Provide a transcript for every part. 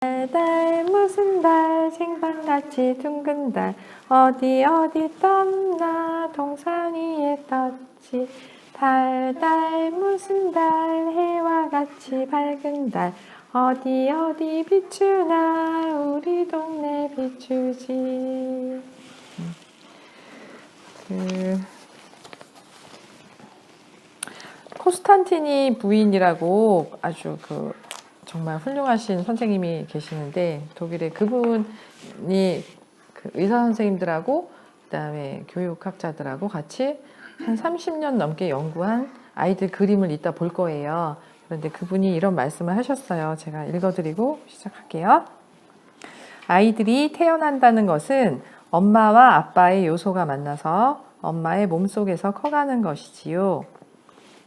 달 무슨 달 생방같이 둥근 달 어디 떴나 동산 위에 떴지 달 무슨 달 해와 같이 밝은 달 어디 비추나 우리 동네 비추지. 콘스탄티니 부인이라고 아주 정말 훌륭하신 선생님이 계시는데 독일에 그분이 의사 선생님들하고 그다음에 교육학자들하고 같이 한 30년 넘게 연구한 아이들 그림을 이따 볼 거예요. 그런데 그분이 이런 말씀을 하셨어요. 제가 읽어드리고 시작할게요. 아이들이 태어난다는 것은 엄마와 아빠의 요소가 만나서 엄마의 몸속에서 커가는 것이지요.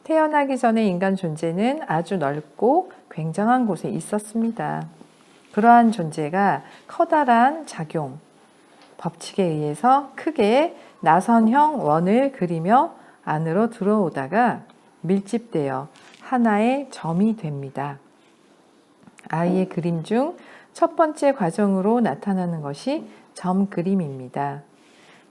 태어나기 전에 인간 존재는 아주 넓고 굉장한 곳에 있었습니다. 그러한 존재가 커다란 작용, 법칙에 의해서 크게 나선형 원을 그리며 안으로 들어오다가 밀집되어 하나의 점이 됩니다. 아이의 그림 중 첫 번째 과정으로 나타나는 것이 점 그림입니다.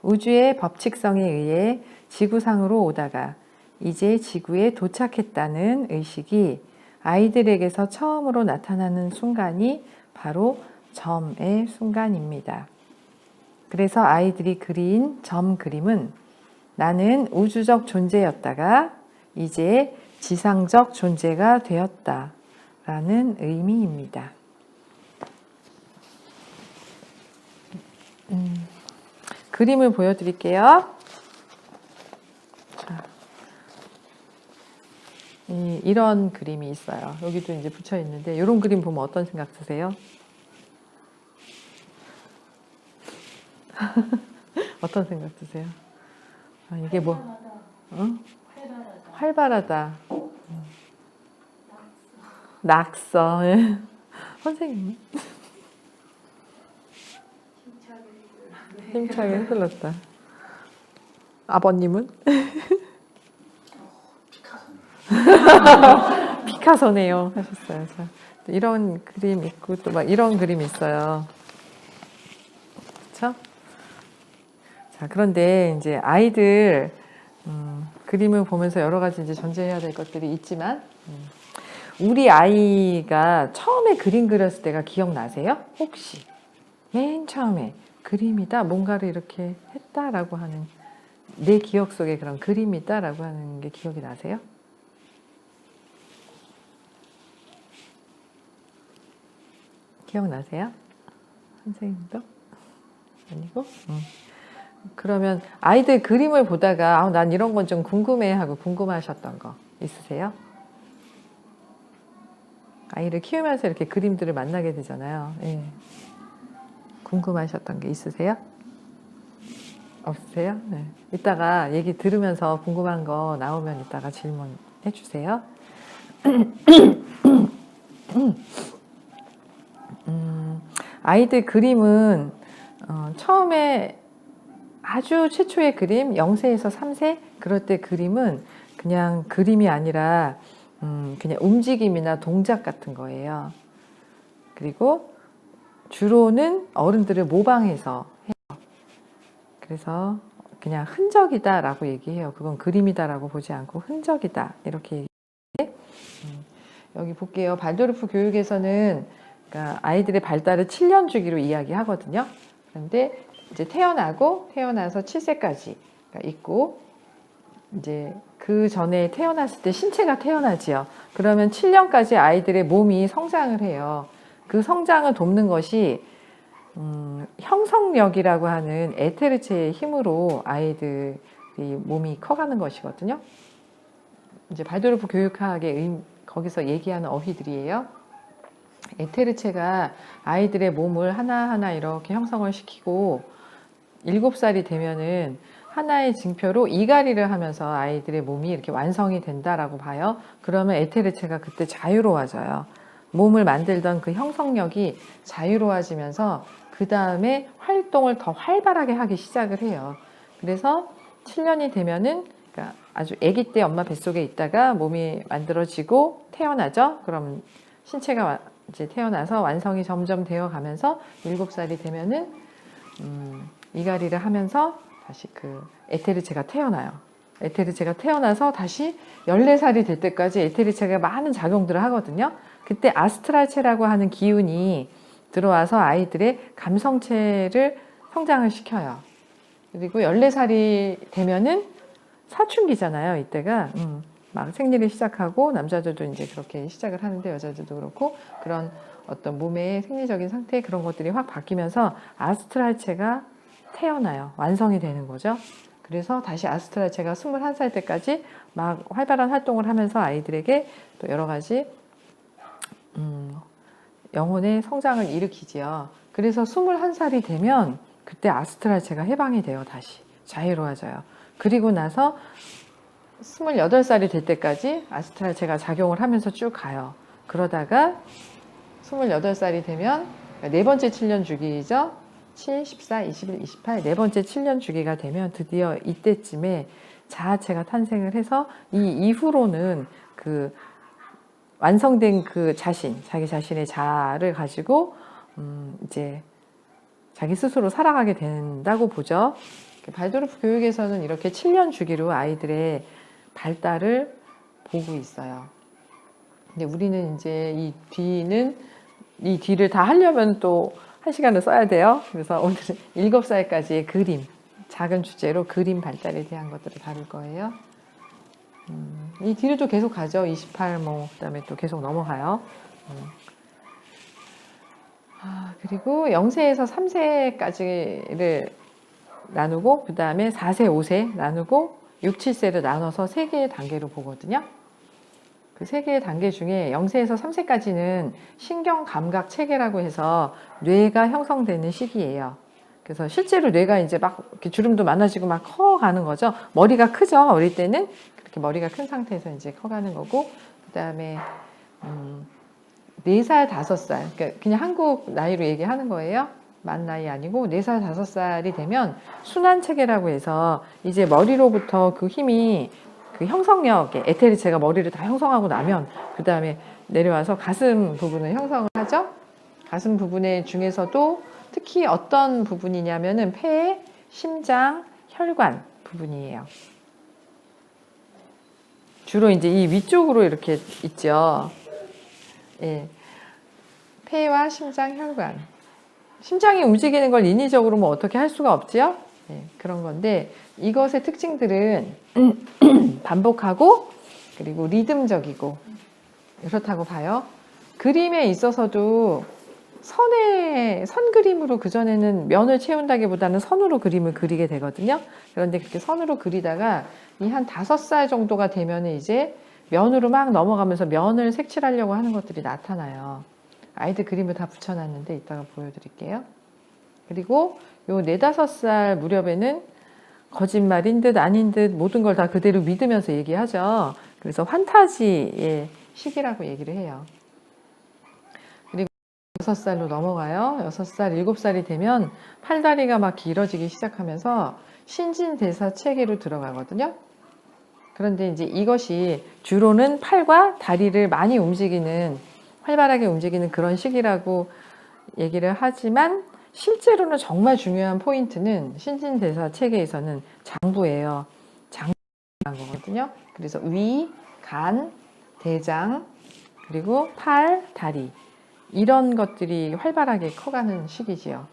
우주의 법칙성에 의해 지구상으로 오다가 이제 지구에 도착했다는 의식이 아이들에게서 처음으로 나타나는 순간이 바로 점의 순간입니다. 그래서 아이들이 그린 점 그림은 나는 우주적 존재였다가 이제 지상적 존재가 되었다라는 의미입니다. 그림을 보여드릴게요. 자, 이런 그림이 있어요. 여기도 이제 붙여 있는데 이런 그림 보면 어떤 생각 드세요? 어떤 생각 드세요? 아, 이게 뭐? 활발하다. 낙서. 선생님. 힘차게 흔들렸다. 아버님은? 피카소네요 하셨어요. 자, 이런 그림 있고 또 막 이런 그림 있어요. 그렇죠? 자, 그런데 이제 아이들 그림을 보면서 여러 가지 이제 전제해야 될 것들이 있지만 우리 아이가 처음에 그림 그렸을 때가 기억나세요? 혹시 맨 처음에 그림이다 뭔가를 이렇게 했다라고 하는 내 기억 속에 그런 그림이다라고 하는 게 기억이 나세요? 기억나세요? 선생님도? 아니고? 그러면 아이들 그림을 보다가 난 이런 건 좀 궁금해 하고 궁금하셨던 거 있으세요? 아이를 키우면서 이렇게 그림들을 만나게 되잖아요. 예. 궁금하셨던 게 있으세요? 없으세요? 네. 이따가 얘기 들으면서 궁금한 거 나오면 이따가 질문해 주세요. 아이들 그림은 처음에 아주 최초의 그림 0세에서 3세 그럴 때 그림은 그냥 그림이 아니라 그냥 움직임이나 동작 같은 거예요. 그리고 주로는 어른들을 모방해서 해요. 그래서 그냥 흔적이다 라고 얘기해요. 그건 그림이다 라고 보지 않고 흔적이다 이렇게 얘기해요. 여기 볼게요. 발도르프 교육에서는 그러니까 아이들의 발달을 7년 주기로 이야기하거든요. 그런데 이제 태어나서 7세까지 있고 이제 그 전에 태어났을 때 신체가 태어나지요. 그러면 7년까지 아이들의 몸이 성장을 해요. 그 성장을 돕는 것이 형성력이라고 하는 에테르체의 힘으로 아이들이 몸이 커가는 것이거든요. 이제 발도르프 교육학의 거기서 얘기하는 어휘들이에요. 에테르체가 아이들의 몸을 하나하나 이렇게 형성을 시키고 7살이 되면은 하나의 징표로 이갈이를 하면서 아이들의 몸이 이렇게 완성이 된다라고 봐요. 그러면 에테르체가 그때 자유로워져요. 몸을 만들던 그 형성력이 자유로워지면서 그 다음에 활동을 더 활발하게 하기 시작을 해요. 그래서 7년이 되면은 그러니까 아주 아기 때 엄마 뱃속에 있다가 몸이 만들어지고 태어나죠. 그럼 신체가 이제 태어나서 완성이 점점 되어 가면서 7살이 되면은 이갈이를 하면서 다시 그 에테르체가 태어나요. 에테르체가 태어나서 다시 14살이 될 때까지 에테르체가 많은 작용들을 하거든요. 그때 아스트랄체라고 하는 기운이 들어와서 아이들의 감성체를 성장을 시켜요. 그리고 14살이 되면은 사춘기잖아요. 이때가 막 생리를 시작하고 남자들도 이제 그렇게 시작을 하는데 여자들도 그렇고 그런 어떤 몸의 생리적인 상태 그런 것들이 확 바뀌면서 아스트랄체가 태어나요. 완성이 되는 거죠. 그래서 다시 아스트랄체가 21살 때까지 막 활발한 활동을 하면서 아이들에게 또 여러 가지 영혼의 성장을 일으키지요. 그래서 21살이 되면 그때 아스트랄체가 해방이 돼요. 다시 자유로워져요. 그리고 나서 28살이 될 때까지 아스트랄체가 작용을 하면서 쭉 가요. 그러다가 28살이 되면 네 번째 7년 주기죠. 7, 14, 21, 28 네 번째 7년 주기가 되면 드디어 이때쯤에 자아체가 탄생을 해서 이 이후로는 그 완성된 그 자신, 자기 자신의 자아를 가지고 이제 자기 스스로 살아가게 된다고 보죠. 발도르프 교육에서는 이렇게 7년 주기로 아이들의 발달을 보고 있어요. 근데 우리는 이제 이 뒤를 다 하려면 또 1시간을 써야 돼요. 그래서 오늘은 7살까지의 그림, 작은 주제로 그림 발달에 대한 것들을 다룰 거예요. 이 뒤를 또 계속 가죠. 28, 그다음에 또 계속 넘어가요. 그리고 0세에서 3세까지를 나누고, 그 다음에 4세, 5세 나누고, 6, 7세를 나눠서 3개의 단계로 보거든요. 그 3개의 단계 중에 0세에서 3세까지는 신경감각 체계라고 해서 뇌가 형성되는 시기예요. 그래서 실제로 뇌가 이제 막 이렇게 주름도 많아지고 막 커가는 거죠. 머리가 크죠. 어릴 때는 그렇게 머리가 큰 상태에서 이제 커가는 거고, 그 다음에 4살, 5살, 그러니까 그냥 한국 나이로 얘기하는 거예요. 만 나이 아니고 4살, 5살이 되면 순환체계라고 해서 이제 머리로부터 그 힘이 그 형성력에 에테르체가 머리를 다 형성하고 나면 그 다음에 내려와서 가슴 부분을 형성을 하죠. 가슴 부분에 중에서도 특히 어떤 부분이냐면은 폐, 심장, 혈관 부분이에요. 주로 이제 이 위쪽으로 이렇게 있죠. 예. 폐와 심장, 혈관. 심장이 움직이는 걸 인위적으로 뭐 어떻게 할 수가 없지요? 예, 그런 건데 이것의 특징들은 반복하고 그리고 리듬적이고 그렇다고 봐요. 그림에 있어서도 선 그림으로 그전에는 면을 채운다기보다는 선으로 그림을 그리게 되거든요. 그런데 그렇게 선으로 그리다가 이 한 5살 정도가 되면 이제 면으로 막 넘어가면서 면을 색칠하려고 하는 것들이 나타나요. 아이들 그림을 다 붙여놨는데 이따가 보여드릴게요. 그리고 요 4, 5살 무렵에는 거짓말인 듯 아닌 듯 모든 걸 다 그대로 믿으면서 얘기하죠. 그래서 환타지의 시기라고 얘기를 해요. 그리고 6살로 넘어가요. 6살, 7살이 되면 팔다리가 막 길어지기 시작하면서 신진대사 체계로 들어가거든요. 그런데 이제 이것이 주로는 팔과 다리를 많이 움직이는 활발하게 움직이는 그런 시기라고 얘기를 하지만 실제로는 정말 중요한 포인트는 신진대사 체계에서는 장부예요. 장부라는 거거든요. 그래서 위, 간, 대장, 그리고 팔, 다리 이런 것들이 활발하게 커가는 시기지요.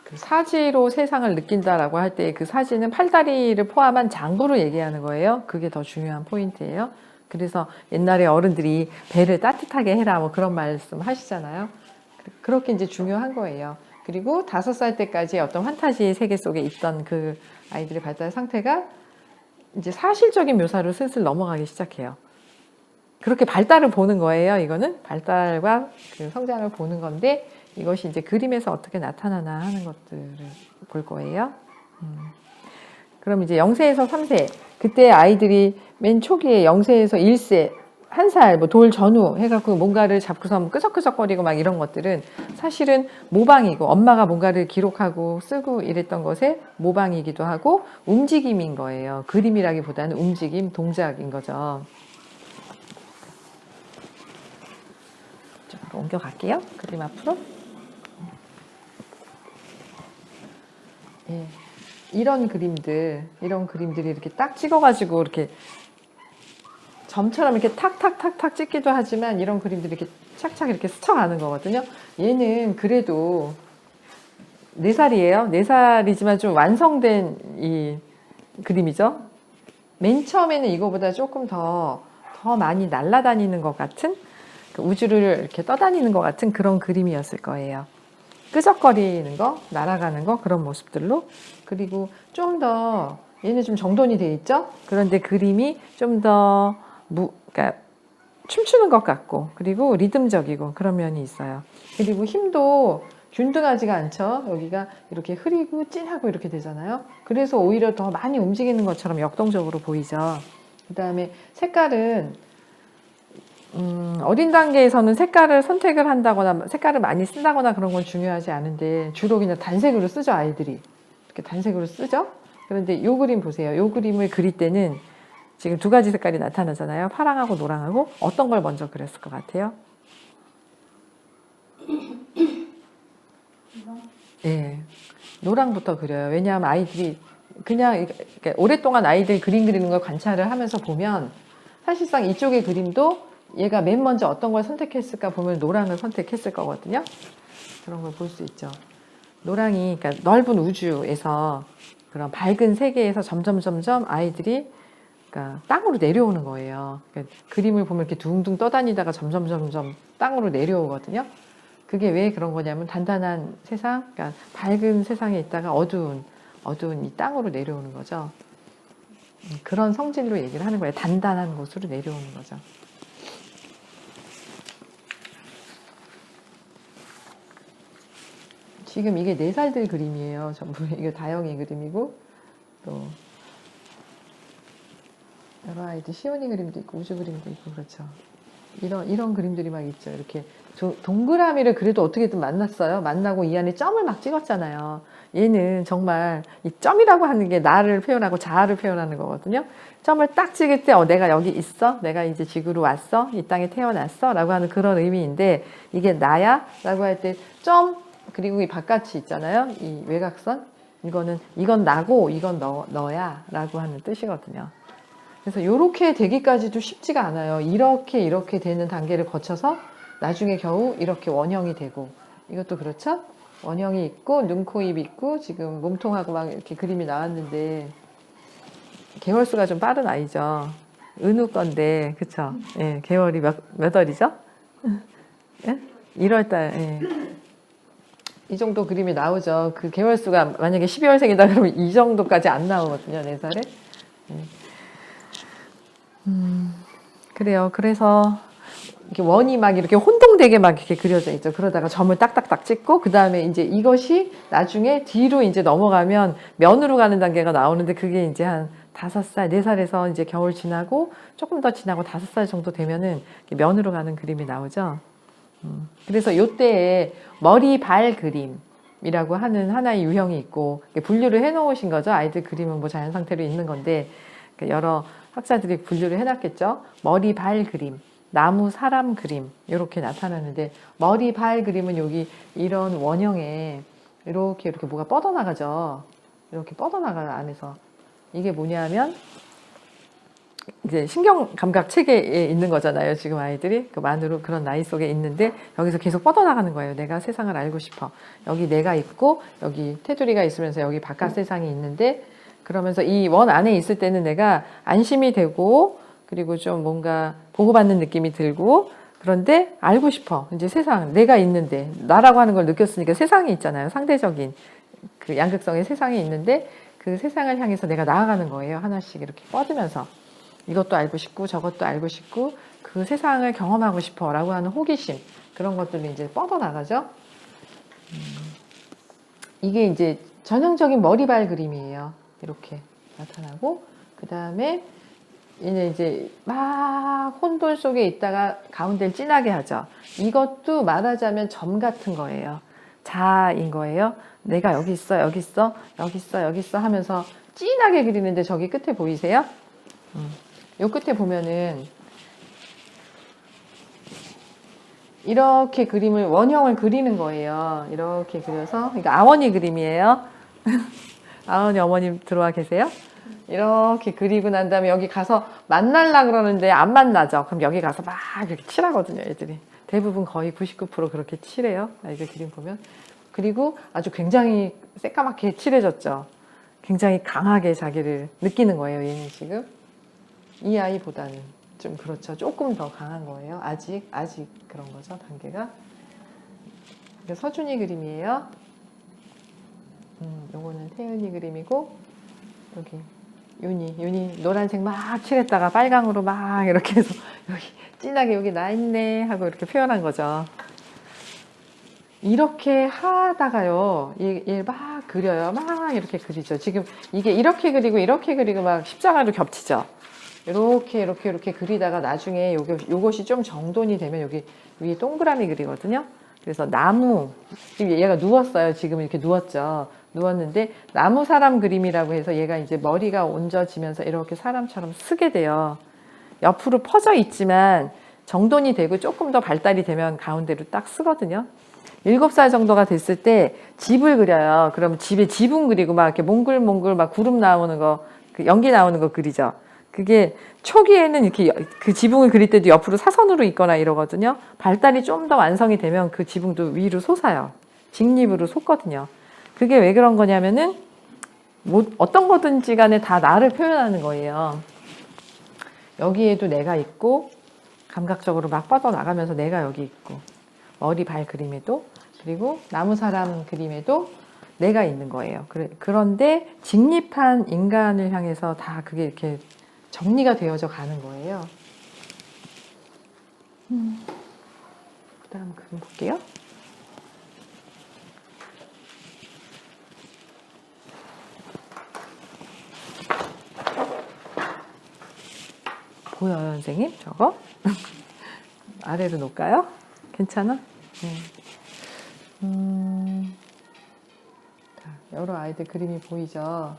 그 사지로 세상을 느낀다라고 할 때 그 사지는 팔다리를 포함한 장부를 얘기하는 거예요. 그게 더 중요한 포인트예요. 그래서 옛날에 어른들이 배를 따뜻하게 해라 뭐 그런 말씀 하시잖아요. 그렇게 이제 중요한 거예요. 그리고 5살 때까지 어떤 환타지 세계 속에 있던 그 아이들의 발달 상태가 이제 사실적인 묘사로 슬슬 넘어가기 시작해요. 그렇게 발달을 보는 거예요. 이거는 발달과 그 성장을 보는 건데 이것이 이제 그림에서 어떻게 나타나나 하는 것들을 볼 거예요. 그럼 이제 0세에서 3세 그때 아이들이 맨 초기에 0세에서 1세 한 살, 뭐 돌 전후 해갖고 뭔가를 잡고서 뭐 끄적끄적거리고 막 이런 것들은 사실은 모방이고 엄마가 뭔가를 기록하고 쓰고 이랬던 것의 모방이기도 하고 움직임인 거예요. 그림이라기보다는 움직임, 동작인 거죠. 이쪽으로 옮겨갈게요. 그림 앞으로. 예. 이런 그림들이 이렇게 딱 찍어가지고 이렇게 점처럼 이렇게 탁탁탁탁 찍기도 하지만 이런 그림들이 이렇게 착착 이렇게 스쳐가는 거거든요. 얘는 그래도 4살이에요. 4살이지만 좀 완성된 이 그림이죠. 맨 처음에는 이거보다 조금 더 많이 날아다니는 것 같은 우주를 이렇게 떠다니는 것 같은 그런 그림이었을 거예요. 끄적거리는 거, 날아가는 거 그런 모습들로 그리고 좀 더 얘는 좀 정돈이 돼 있죠. 그런데 그림이 좀 더 그러니까 춤추는 것 같고 그리고 리듬적이고 그런 면이 있어요. 그리고 힘도 균등하지가 않죠. 여기가 이렇게 흐리고 찐하고 이렇게 되잖아요. 그래서 오히려 더 많이 움직이는 것처럼 역동적으로 보이죠. 그 다음에 색깔은 어린 단계에서는 색깔을 선택을 한다거나 색깔을 많이 쓴다거나 그런 건 중요하지 않은데 주로 그냥 단색으로 쓰죠. 아이들이 이렇게 단색으로 쓰죠. 그런데 이 그림 보세요. 이 그림을 그릴 때는 지금 2가지 색깔이 나타나잖아요. 파랑하고 노랑하고 어떤 걸 먼저 그렸을 것 같아요? 네, 노랑부터 그려요. 왜냐하면 아이들이 그냥 오랫동안 아이들 그림 그리는 걸 관찰을 하면서 보면 사실상 이쪽의 그림도 얘가 맨 먼저 어떤 걸 선택했을까 보면 노랑을 선택했을 거거든요. 그런 걸 볼 수 있죠. 노랑이 그러니까 넓은 우주에서 그런 밝은 세계에서 점점 아이들이 그러니까 땅으로 내려오는 거예요. 그러니까 그림을 보면 이렇게 둥둥 떠다니다가 점점 땅으로 내려오거든요. 그게 왜 그런 거냐면 단단한 세상, 그러니까 밝은 세상에 있다가 어두운 이 땅으로 내려오는 거죠. 그런 성질로 얘기를 하는 거예요. 단단한 곳으로 내려오는 거죠. 지금 이게 4살들 그림이에요. 전부 이게 다영이 그림이고 또 여러 아이들 시온이 그림도 있고 우주 그림도 있고 그렇죠. 이런 그림들이 막 있죠. 이렇게 동그라미를 그래도 어떻게든 만났어요. 만나고 이 안에 점을 막 찍었잖아요. 얘는 정말 이 점이라고 하는 게 나를 표현하고 자아를 표현하는 거거든요. 점을 딱 찍을 때 내가 여기 있어. 내가 이제 지구로 왔어. 이 땅에 태어났어. 라고 하는 그런 의미인데 이게 나야? 라고 할 때 점 그리고 이 바깥이 있잖아요. 이 외곽선. 이건 나고 이건 너야. 라고 하는 뜻이거든요. 그래서 이렇게 되기까지도 쉽지가 않아요. 이렇게 되는 단계를 거쳐서 나중에 겨우 이렇게 원형이 되고 이것도 그렇죠? 원형이 있고 눈, 코, 입 있고 지금 몸통하고 막 이렇게 그림이 나왔는데 개월수가 좀 빠른 아이죠. 은우 건데 그쵸? 예, 개월이 몇 월이죠? 예? 1월달 예. 이 정도 그림이 나오죠. 그 개월수가 만약에 12월생이다 그러면 이 정도까지 안 나오거든요. 4살에. 예. 그래요. 그래서 이렇게 원이 막 이렇게 혼동되게 막 이렇게 그려져 있죠. 그러다가 점을 딱딱딱 찍고 그 다음에 이제 이것이 나중에 뒤로 이제 넘어가면 면으로 가는 단계가 나오는데 그게 이제 한 5살, 4살에서 이제 겨울 지나고 조금 더 지나고 5살 정도 되면은 면으로 가는 그림이 나오죠. 그래서 요때에 머리 발 그림이라고 하는 하나의 유형이 있고 분류를 해 놓으신 거죠. 아이들 그림은 뭐 자연 상태로 있는 건데 여러 학자들이 분류를 해놨겠죠. 머리 발 그림, 나무 사람 그림 이렇게 나타나는데 머리 발 그림은 여기 이런 원형에 이렇게 뭐가 뻗어나가죠. 이렇게 뻗어나가요 안에서. 이게 뭐냐면 이제 신경 감각 체계에 있는 거잖아요. 지금 아이들이 그 만으로 그런 나이 속에 있는데 여기서 계속 뻗어나가는 거예요. 내가 세상을 알고 싶어. 여기 내가 있고 여기 테두리가 있으면서 여기 바깥 세상이 있는데 그러면서 이 원 안에 있을 때는 내가 안심이 되고 그리고 좀 뭔가 보호받는 느낌이 들고 그런데 알고 싶어. 이제 세상 내가 있는데 나라고 하는 걸 느꼈으니까 세상이 있잖아요. 상대적인 그 양극성의 세상이 있는데 그 세상을 향해서 내가 나아가는 거예요. 하나씩 이렇게 뻗으면서 이것도 알고 싶고 저것도 알고 싶고 그 세상을 경험하고 싶어 라고 하는 호기심 그런 것들이 이제 뻗어나가죠. 이게 이제 전형적인 머리발 그림이에요. 이렇게 나타나고 그 다음에 얘는 이제 막 혼돈 속에 있다가 가운데를 진하게 하죠. 이것도 말하자면 점 같은 거예요. 자인 거예요. 내가 여기 있어, 여기 있어, 여기 있어, 여기 있어 하면서 진하게 그리는데 저기 끝에 보이세요? 요 끝에 보면은 이렇게 그림을 원형을 그리는 거예요. 이렇게 그려서 이거 아원이 그림이에요. 아원이 어머님 들어와 계세요? 이렇게 그리고 난 다음에 여기 가서 만날라 그러는데 안 만나죠. 그럼 여기 가서 막 이렇게 칠하거든요, 애들이. 대부분 거의 99% 그렇게 칠해요. 이거 그림 보면. 그리고 아주 굉장히 새까맣게 칠해졌죠. 굉장히 강하게 자기를 느끼는 거예요, 얘는 지금. 이 아이보다는 좀 그렇죠. 조금 더 강한 거예요. 아직 그런 거죠, 단계가. 이게 서준이 그림이에요. 요거는 태윤이 그림이고, 여기 윤이 노란색 막 칠했다가 빨강으로 막 이렇게 해서 여기 진하게 여기 나 있네 하고 이렇게 표현한 거죠. 이렇게 하다가요, 얘 막 그려요. 막 이렇게 그리죠. 지금 이게 이렇게 그리고 막 십자가로 겹치죠. 이렇게 그리다가 나중에 요것이 좀 정돈이 되면 여기 위에 동그라미 그리거든요. 그래서 나무, 지금 얘가 누웠어요. 지금 이렇게 누웠죠. 누웠는데 나무 사람 그림이라고 해서 얘가 이제 머리가 얹어지면서 이렇게 사람처럼 쓰게 돼요. 옆으로 퍼져 있지만 정돈이 되고 조금 더 발달이 되면 가운데로 딱 쓰거든요. 7살 정도가 됐을 때 집을 그려요. 그러면 집에 지붕 그리고 막 이렇게 몽글몽글 막 구름 나오는 거, 그 연기 나오는 거 그리죠. 그게 초기에는 이렇게 그 지붕을 그릴 때도 옆으로 사선으로 있거나 이러거든요. 발달이 좀 더 완성이 되면 그 지붕도 위로 솟아요. 직립으로 솟거든요. 그게 왜 그런 거냐면은 뭐 어떤 거든지 간에 다 나를 표현하는 거예요. 여기에도 내가 있고 감각적으로 막 뻗어나가면서 내가 여기 있고 머리 발 그림에도 그리고 나무 사람 그림에도 내가 있는 거예요. 그런데 직립한 인간을 향해서 다 그게 이렇게 정리가 되어져 가는 거예요. 그 다음 그림 볼게요. 보여요, 선생님? 저거? 아래로 놓을까요? 괜찮아? 자, 여러 아이들 그림이 보이죠?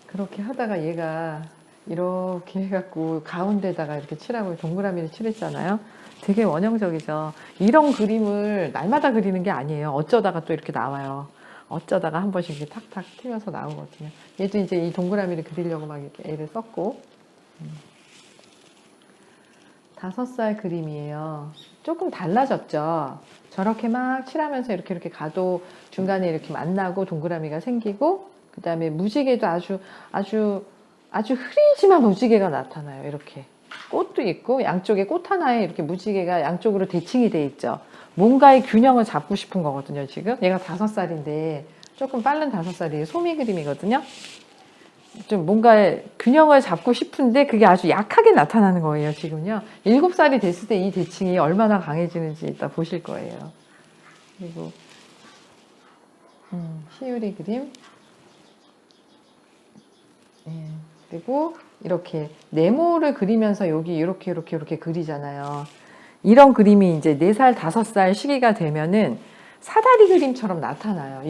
그렇게 하다가 얘가 이렇게 해갖고 가운데다가 이렇게 칠하고 동그라미를 칠했잖아요. 되게 원형적이죠. 이런 그림을 날마다 그리는 게 아니에요. 어쩌다가 또 이렇게 나와요. 어쩌다가 한 번씩 이렇게 탁탁 튀어서 나오거든요. 얘도 이제 이 동그라미를 그리려고 막 이렇게 애를 썼고. 5살 그림이에요. 조금 달라졌죠. 저렇게 막 칠하면서 이렇게 가도 중간에 이렇게 만나고 동그라미가 생기고, 그 다음에 무지개도 아주 흐리지만 무지개가 나타나요. 이렇게 꽃도 있고 양쪽에 꽃 하나에 이렇게 무지개가 양쪽으로 대칭이 돼 있죠. 뭔가의 균형을 잡고 싶은 거거든요. 지금 얘가 5살인데 조금 빠른 5살이에요. 소미 그림이거든요. 좀 뭔가의 균형을 잡고 싶은데 그게 아주 약하게 나타나는 거예요. 지금요. 7살이 됐을 때 이 대칭이 얼마나 강해지는지 이따 보실 거예요. 그리고 시우리 그림. 예. 그리고 이렇게 네모를 그리면서 여기 이렇게 그리잖아요. 이런 그림이 이제 4살, 5살 시기가 되면은 사다리 그림처럼 나타나요.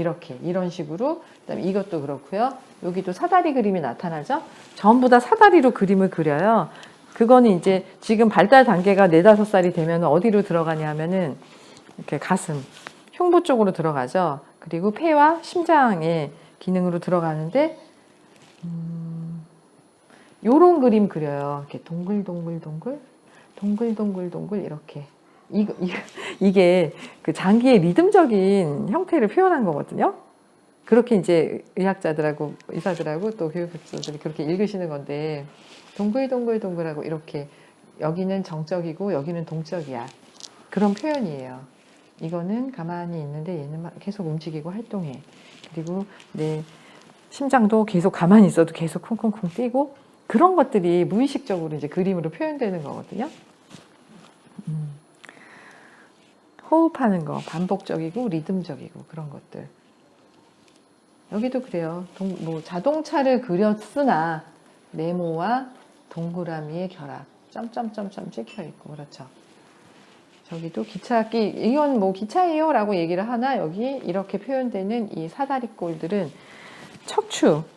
이런 식으로. 그다음에 이것도 그렇고요. 여기도 사다리 그림이 나타나죠. 전부 다 사다리로 그림을 그려요. 그거는 이제 지금 발달 단계가 4, 5살이 되면 어디로 들어가냐 하면은 이렇게 가슴, 흉부 쪽으로 들어가죠. 그리고 폐와 심장의 기능으로 들어가는데 요런 그림 그려요. 이렇게 동글동글 이렇게. 이게 그 장기의 리듬적인 형태를 표현한 거거든요. 그렇게 이제 의학자들하고 의사들하고 또 교육자들이 그렇게 읽으시는 건데, 동글동글하고 이렇게 여기는 정적이고 여기는 동적이야. 그런 표현이에요. 이거는 가만히 있는데 얘는 계속 움직이고 활동해. 그리고 내 심장도 계속 가만히 있어도 계속 쿵쿵쿵 뛰고, 그런 것들이 무의식적으로 이제 그림으로 표현되는 거거든요. 호흡하는 거, 반복적이고 리듬적이고 그런 것들. 여기도 그래요. 뭐 자동차를 그렸으나 네모와 동그라미의 결합, 점점점점 찍혀 있고, 그렇죠. 저기도 기차기, 이건 뭐 기차예요 라고 얘기를 하나, 여기 이렇게 표현되는 이 사다리꼴들은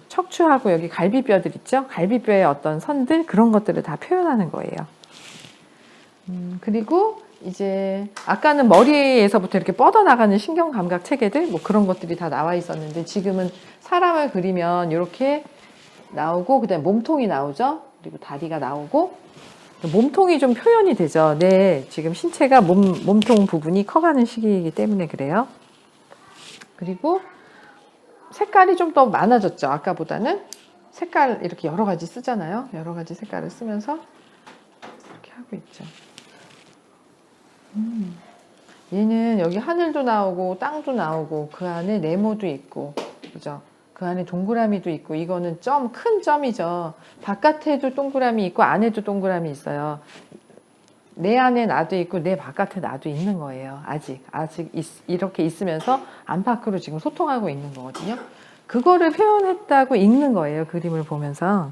척추하고 여기 갈비뼈들 있죠? 갈비뼈의 어떤 선들, 그런 것들을 다 표현하는 거예요. 그리고 이제 아까는 머리에서부터 이렇게 뻗어나가는 신경감각 체계들, 뭐 그런 것들이 다 나와 있었는데, 지금은 사람을 그리면 이렇게 나오고, 그 다음에 몸통이 나오죠? 그리고 다리가 나오고, 몸통이 좀 표현이 되죠. 네, 지금 신체가 몸통 부분이 커가는 시기이기 때문에 그래요. 그리고 색깔이 좀 더 많아졌죠. 아까보다는 색깔 이렇게 여러 가지 쓰잖아요. 여러 가지 색깔을 쓰면서 이렇게 하고 있죠. 얘는 여기 하늘도 나오고 땅도 나오고 그 안에 네모도 있고, 그죠? 그 안에 동그라미도 있고, 이거는 큰 점이죠. 바깥에도 동그라미 있고 안에도 동그라미 있어요. 내 안에 나도 있고 내 바깥에 나도 있는 거예요. 아직 이렇게 있으면서 안팎으로 지금 소통하고 있는 거거든요. 그거를 표현했다고 읽는 거예요. 그림을 보면서.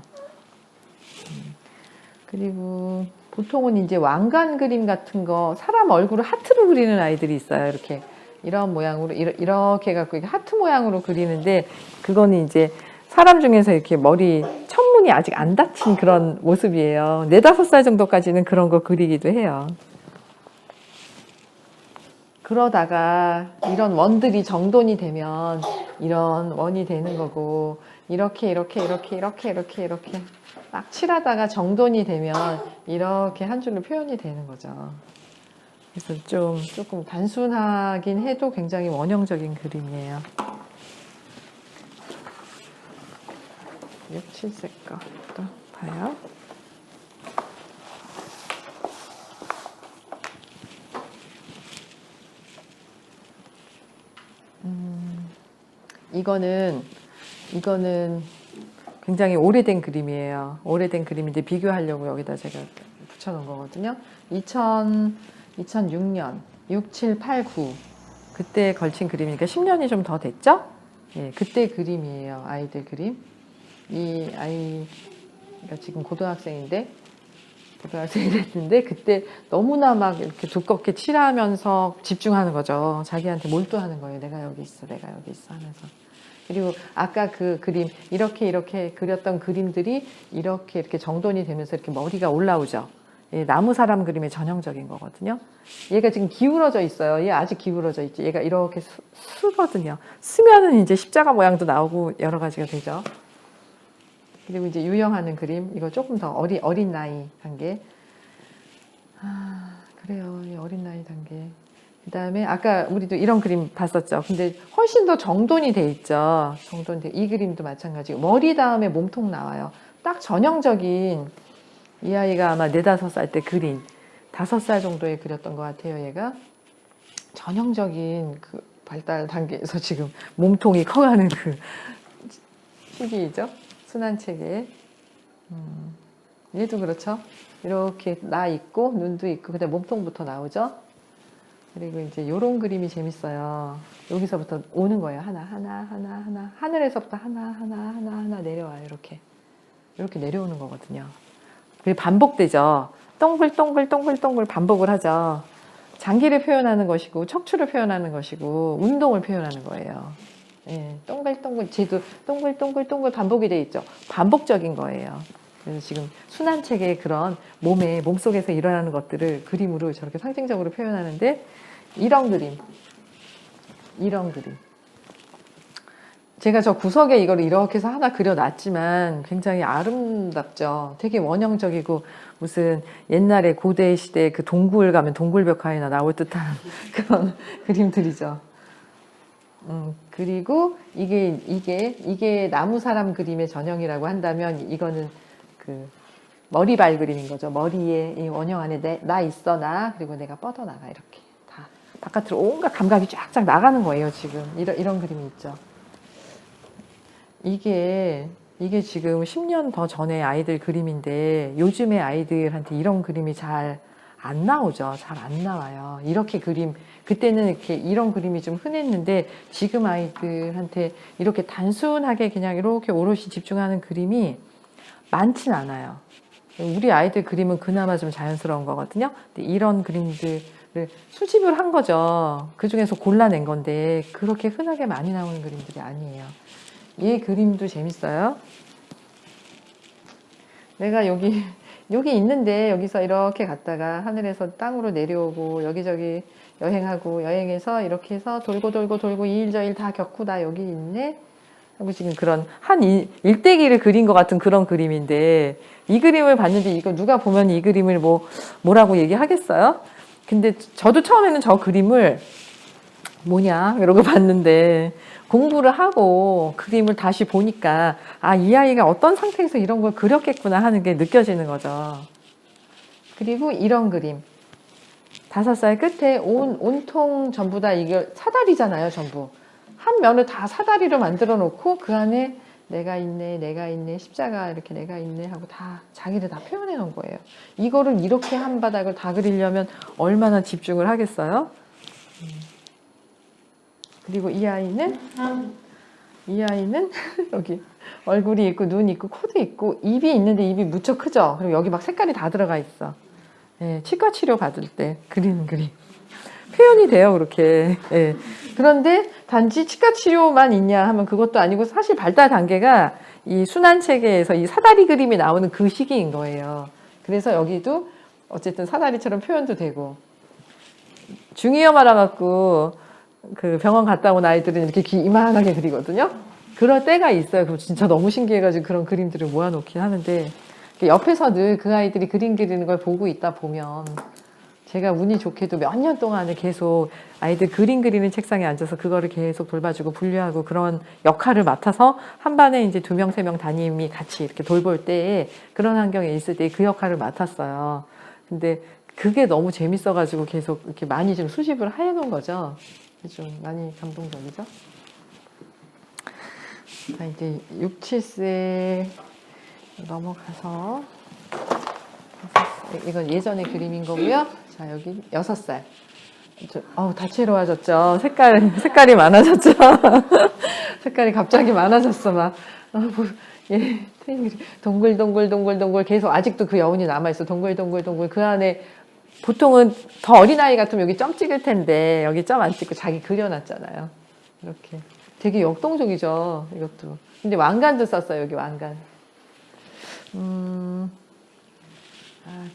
그리고 보통은 이제 왕관 그림 같은 거, 사람 얼굴을 하트로 그리는 아이들이 있어요. 이렇게 이런 모양으로 이렇게 해갖고 하트 모양으로 그리는데, 그거는 이제 사람 중에서 이렇게 머리 천문이 아직 안 닫힌 그런 모습이에요. 4, 5살 정도까지는 그런 거 그리기도 해요. 그러다가 이런 원들이 정돈이 되면 이런 원이 되는 거고, 이렇게 막 칠하다가 정돈이 되면 이렇게 한 줄로 표현이 되는 거죠. 그래서 조금 단순하긴 해도 굉장히 원형적인 그림이에요. 6, 7색 거또 봐요. 이거는 굉장히 오래된 그림이에요. 오래된 그림인데 비교하려고 여기다 제가 붙여놓은 거거든요. 2006년 6, 7, 8, 9 그때 걸친 그림이니까 10년이 좀 더 됐죠? 예, 그때 그림이에요. 아이들 그림. 이 아이가 지금 고등학생이 됐는데, 그때 너무나 막 이렇게 두껍게 칠하면서 집중하는 거죠. 자기한테 몰두하는 거예요. 내가 여기 있어 하면서. 그리고 아까 그 그림, 이렇게 그렸던 그림들이 이렇게 정돈이 되면서 이렇게 머리가 올라오죠. 예, 나무 사람 그림의 전형적인 거거든요. 얘가 지금 기울어져 있어요. 얘 아직 기울어져 있죠. 얘가 이렇게 쓰거든요. 쓰면은 이제 십자가 모양도 나오고 여러 가지가 되죠. 그리고 이제 유형하는 그림, 이거 조금 더 어린 나이 단계. 그래요. 이 어린 나이 단계. 그 다음에 아까 우리도 이런 그림 봤었죠. 근데 훨씬 더 정돈이 돼 있죠. 이 그림도 마찬가지고, 머리 다음에 몸통 나와요. 딱 전형적인, 이 아이가 아마 4, 5살 때 그린, 5살 정도에 그렸던 것 같아요. 얘가 전형적인 그 발달 단계에서 지금 몸통이 커가는 그 시기이죠. 순환체계. 얘도 그렇죠. 이렇게 나 있고 눈도 있고, 그다음 몸통부터 나오죠. 그리고 이제 이런 그림이 재밌어요. 여기서부터 오는 거예요. 하나. 하늘에서부터 하나 내려와요. 이렇게 내려오는 거거든요. 그리고 반복되죠. 동글 반복을 하죠. 장기를 표현하는 것이고, 척추를 표현하는 것이고, 운동을 표현하는 거예요. 예, 쟤도 동글 반복이 돼 있죠. 반복적인 거예요. 그래서 지금 순환체계의 그런 몸속에서 일어나는 것들을 그림으로 저렇게 상징적으로 표현하는데, 이런 그림. 제가 저 구석에 이걸 이렇게 해서 하나 그려놨지만 굉장히 아름답죠. 되게 원형적이고, 무슨 옛날에 고대 시대 그 동굴 가면 동굴벽화에나 나올 듯한 그런 그림들이죠. 그리고 이게 나무 사람 그림의 전형이라고 한다면, 이거는 그 머리발 그림인 거죠. 머리에 이 원형 안에 나 있어, 그리고 내가 뻗어나가, 이렇게 다 바깥으로 온갖 감각이 쫙쫙 나가는 거예요. 지금 이런 그림이 있죠. 이게 지금 10년 더 전에 아이들 그림인데, 요즘의 아이들한테 이런 그림이 잘 안 나오죠. 잘 안 나와요. 이렇게 그때는 이렇게 이런 그림이 좀 흔했는데, 지금 아이들한테 이렇게 단순하게 그냥 이렇게 오롯이 집중하는 그림이 많진 않아요. 우리 아이들 그림은 그나마 좀 자연스러운 거거든요. 근데 이런 그림들을 수집을 한 거죠. 그 중에서 골라낸 건데 그렇게 흔하게 많이 나오는 그림들이 아니에요. 얘 그림도 재밌어요. 내가 여기 있는데 여기서 이렇게 갔다가 하늘에서 땅으로 내려오고 여기저기 여행하고 여행해서 이렇게 해서 돌고 돌고 돌고 이 일 저 일 다 겪고 나 여기 있네 하고 지금 그런 한 일대기를 그린 것 같은 그런 그림인데 이 그림을 봤는데 이거 누가 보면 이 그림을 뭐라고 얘기하겠어요? 근데 저도 처음에는 저 그림을 뭐냐 이러고 봤는데 공부를 하고 그림을 다시 보니까 아, 이 아이가 어떤 상태에서 이런 걸 그렸겠구나 하는 게 느껴지는 거죠. 그리고 이런 그림 5살 끝에 온통 전부 다 이게 사다리잖아요. 전부 한 면을 다 사다리로 만들어 놓고 그 안에 내가 있네 십자가 이렇게 내가 있네 하고 다 자기를 다 표현해 놓은 거예요. 이거를 이렇게 한 바닥을 다 그리려면 얼마나 집중을 하겠어요? 그리고 이 아이는 여기 얼굴이 있고 눈 있고 코도 있고 입이 있는데 입이 무척 크죠. 그리고 여기 막 색깔이 다 들어가 있어. 예, 치과 치료 받을 때 그리는 그림 표현이 돼요 그렇게. 예. 그런데 단지 치과 치료만 있냐 하면 그것도 아니고 사실 발달 단계가 이 순환 체계에서 이 사다리 그림이 나오는 그 시기인 거예요. 그래서 여기도 어쨌든 사다리처럼 표현도 되고 중이염 알아갖고 그 병원 갔다 온 아이들은 이렇게 귀 이만하게 그리거든요. 그럴 때가 있어요. 그럼 진짜 너무 신기해가지고 그런 그림들을 모아놓긴 하는데 옆에서 늘 그 아이들이 그림 그리는 걸 보고 있다 보면 제가 운이 좋게도 몇 년 동안에 계속 아이들 그림 그리는 책상에 앉아서 그거를 계속 돌봐주고 분류하고 그런 역할을 맡아서 한 반에 이제 2명, 3명 담임이 같이 이렇게 돌볼 때에 그런 환경에 있을 때 그 역할을 맡았어요. 근데 그게 너무 재밌어가지고 계속 이렇게 많이 좀 수집을 해놓은 거죠. 좀 많이 감동적이죠. 자, 이제 6, 7세 넘어가서 이건 예전의 그림인 거고요. 자, 여기 6살. 다채로워졌죠. 색깔이 많아졌죠. 색깔이 갑자기 많아졌어. 막 예, 동글동글 계속 아직도 그 여운이 남아있어. 동글동글 그 안에 보통은 더 어린아이 같으면 여기 점 찍을 텐데 여기 점 안 찍고 자기 그려놨잖아요. 이렇게 되게 역동적이죠. 이것도. 근데 왕관도 썼어요. 여기 왕관.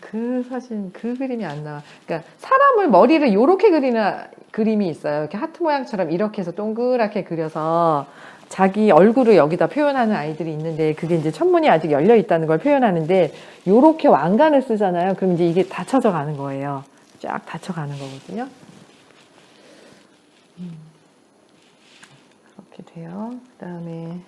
그 사진, 그 그림이 안 나와. 그러니까 사람을 머리를 이렇게 그리는 그림이 있어요. 이렇게 하트 모양처럼 이렇게 해서 동그랗게 그려서 자기 얼굴을 여기다 표현하는 아이들이 있는데 그게 이제 천문이 아직 열려 있다는 걸 표현하는데 요렇게 왕관을 쓰잖아요. 그럼 이제 이게 닫혀져 가는 거예요. 쫙 닫혀 가는 거거든요. 그렇게 돼요. 그다음에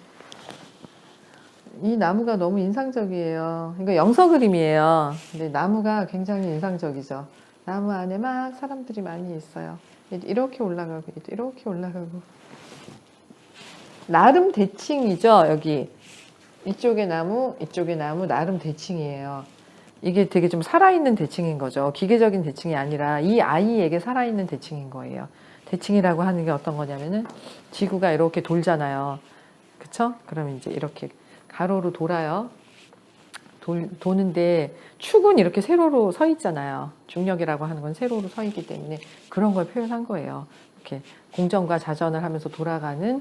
이 나무가 너무 인상적이에요. 이거 영서 그림이에요. 근데 나무가 굉장히 인상적이죠. 나무 안에 막 사람들이 많이 있어요. 이렇게 올라가고 이렇게 올라가고 나름 대칭이죠. 여기 이쪽에 나무 나름 대칭이에요. 이게 되게 좀 살아있는 대칭인 거죠. 기계적인 대칭이 아니라 이 아이에게 살아있는 대칭인 거예요. 대칭이라고 하는 게 어떤 거냐면은 지구가 이렇게 돌잖아요. 그쵸? 그러면 이제 이렇게 가로로 돌아요. 도는데 축은 이렇게 세로로 서 있잖아요. 중력이라고 하는 건 세로로 서 있기 때문에 그런 걸 표현한 거예요. 이렇게 공전과 자전을 하면서 돌아가는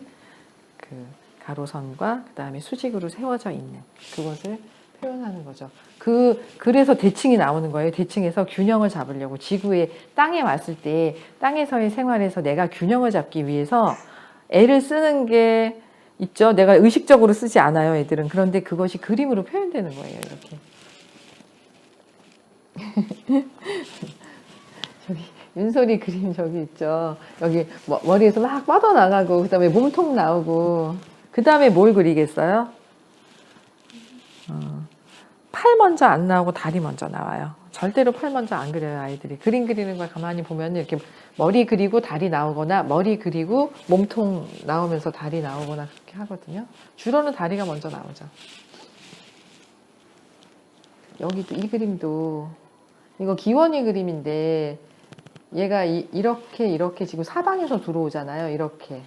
그 가로선과 그 다음에 수직으로 세워져 있는 그것을 표현하는 거죠. 그래서 대칭이 나오는 거예요. 대칭에서 균형을 잡으려고 지구에 땅에 왔을 때 땅에서의 생활에서 내가 균형을 잡기 위해서 애를 쓰는 게 있죠. 내가 의식적으로 쓰지 않아요, 애들은. 그런데 그것이 그림으로 표현되는 거예요, 이렇게. 저기 윤소리 그림 저기 있죠. 여기 머리에서 막 뻗어나가고 그 다음에 몸통 나오고 그 다음에 뭘 그리겠어요? 팔 먼저 안 나오고 다리 먼저 나와요. 절대로 팔 먼저 안 그려요, 아이들이. 그림 그리는 걸 가만히 보면 이렇게 머리 그리고 다리 나오거나 머리 그리고 몸통 나오면서 다리 나오거나 그렇게 하거든요. 주로는 다리가 먼저 나오죠. 여기도 이 그림도 이거 기원이 그림인데 얘가 이렇게 지금 사방에서 들어오잖아요. 이렇게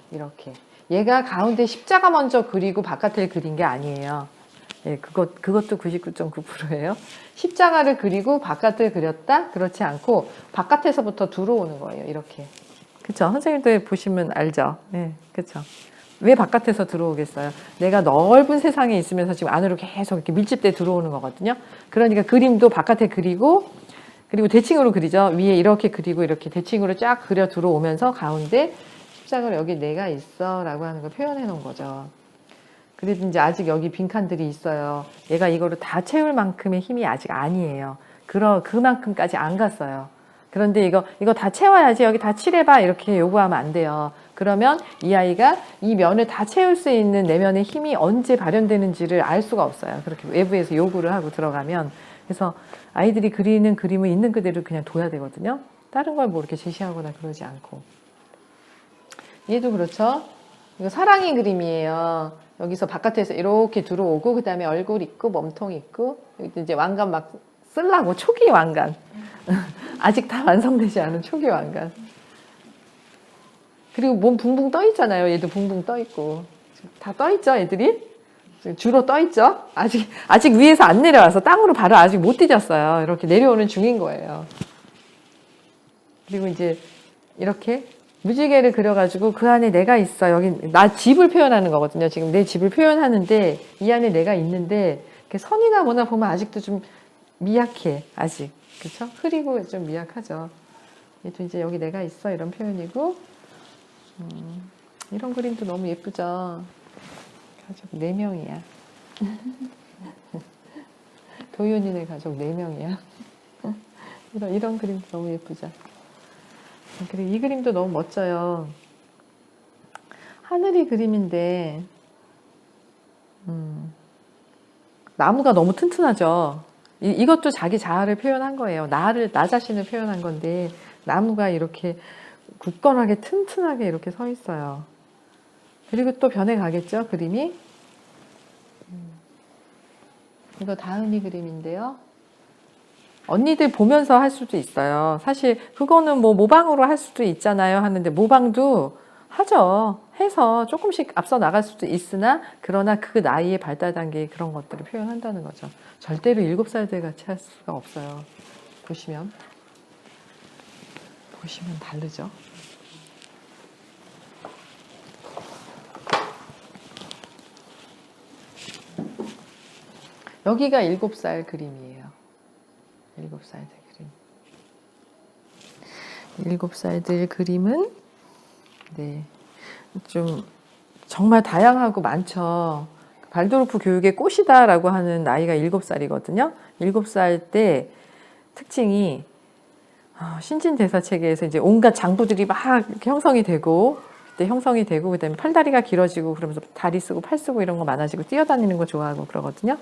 얘가 가운데 십자가 먼저 그리고 바깥을 그린 게 아니에요. 예, 그것도 99.9%예요. 십자가를 그리고 바깥을 그렸다? 그렇지 않고 바깥에서부터 들어오는 거예요. 이렇게. 그쵸? 선생님들 보시면 알죠? 예, 그쵸? 왜 바깥에서 들어오겠어요? 내가 넓은 세상에 있으면서 지금 안으로 계속 이렇게 밀집돼 들어오는 거거든요. 그러니까 그림도 바깥에 그리고 대칭으로 그리죠. 위에 이렇게 그리고 이렇게 대칭으로 쫙 그려 들어오면서 가운데 십자가를 여기 내가 있어 라고 하는 걸 표현해 놓은 거죠. 그래도 이제 아직 여기 빈칸들이 있어요. 얘가 이거를 다 채울 만큼의 힘이 아직 아니에요. 그만큼까지 안 갔어요. 그런데 이거 다 채워야지, 여기 다 칠해봐, 이렇게 요구하면 안 돼요. 그러면 이 아이가 이 면을 다 채울 수 있는 내면의 힘이 언제 발현되는지를 알 수가 없어요. 그렇게 외부에서 요구를 하고 들어가면. 그래서 아이들이 그리는 그림을 있는 그대로 그냥 둬야 되거든요. 다른 걸 뭐 이렇게 제시하거나 그러지 않고. 얘도 그렇죠. 이거 사랑의 그림이에요. 여기서 바깥에서 이렇게 들어오고, 그 다음에 얼굴 있고, 몸통 있고, 이제 왕관 막 쓰려고, 초기 왕관. 아직 다 완성되지 않은 초기 왕관. 그리고 몸 붕붕 떠 있잖아요. 얘도 붕붕 떠 있고. 다 떠 있죠, 애들이? 주로 떠 있죠? 아직 위에서 안 내려와서 땅으로 발을 아직 못 디뎠어요. 이렇게 내려오는 중인 거예요. 그리고 이제 이렇게 무지개를 그려가지고 그 안에 내가 있어. 여기 나 집을 표현하는 거거든요. 지금 내 집을 표현하는데 이 안에 내가 있는데 선이나 뭐나 보면 아직도 좀 미약해. 아직. 그렇죠? 흐리고 좀 미약하죠. 얘도 이제 여기 내가 있어. 이런 표현이고 이런 그림도 너무 예쁘죠. 가족 4명이야. 도윤이네 가족 4명이야. 이런 그림도 너무 예쁘죠. 그리고 이 그림도 너무 멋져요. 하늘이 그림인데 나무가 너무 튼튼하죠. 이것도 자기 자아를 표현한 거예요. 나 자신을 표현한 건데 나무가 이렇게 굳건하게 튼튼하게 이렇게 서 있어요. 그리고 또 변해 가겠죠, 그림이. 이거 다은이 그림인데요. 언니들 보면서 할 수도 있어요. 사실 그거는 뭐 모방으로 할 수도 있잖아요 하는데 모방도 하죠. 해서 조금씩 앞서 나갈 수도 있으나 그러나 그 나이의 발달 단계의 그런 것들을 표현한다는 거죠. 절대로 7살들 같이 할 수가 없어요. 보시면 다르죠. 여기가 7살 그림이에요. 7살들 그림. 7살들 그림은 네, 좀 정말 다양하고 많죠. 발도르프 교육의 꽃이다라고 하는 나이가 7살이거든요. 7살 때 특징이 신진대사 체계에서 이제 온갖 장부들이 막 형성이 되고 그다음에 팔다리가 길어지고 그러면서 다리 쓰고 팔 쓰고 이런 거 많아지고 뛰어다니는 거 좋아하고 그러거든요.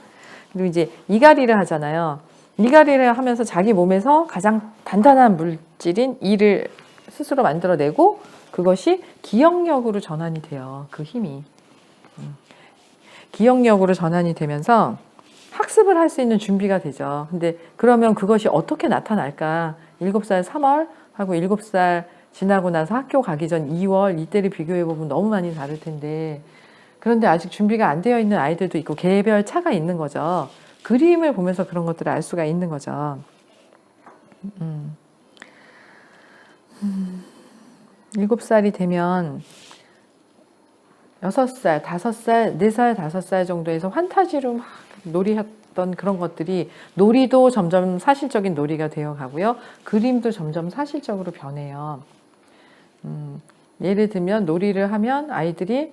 그리고 이제 이갈이를 하잖아요. 이갈이를 하면서 자기 몸에서 가장 단단한 물질인 이를 스스로 만들어내고 그것이 기억력으로 전환이 돼요. 그 힘이. 기억력으로 전환이 되면서 학습을 할 수 있는 준비가 되죠. 근데 그러면 그것이 어떻게 나타날까? 7살 3월 하고 7살 지나고 나서 학교 가기 전 2월 이때를 비교해 보면 너무 많이 다를 텐데 그런데 아직 준비가 안 되어 있는 아이들도 있고 개별 차가 있는 거죠. 그림을 보면서 그런 것들을 알 수가 있는 거죠. 7살이 되면 6살, 5살, 4살, 5살 정도에서 환타지로 막 놀이했던 그런 것들이 놀이도 점점 사실적인 놀이가 되어 가고요. 그림도 점점 사실적으로 변해요. 예를 들면 놀이를 하면 아이들이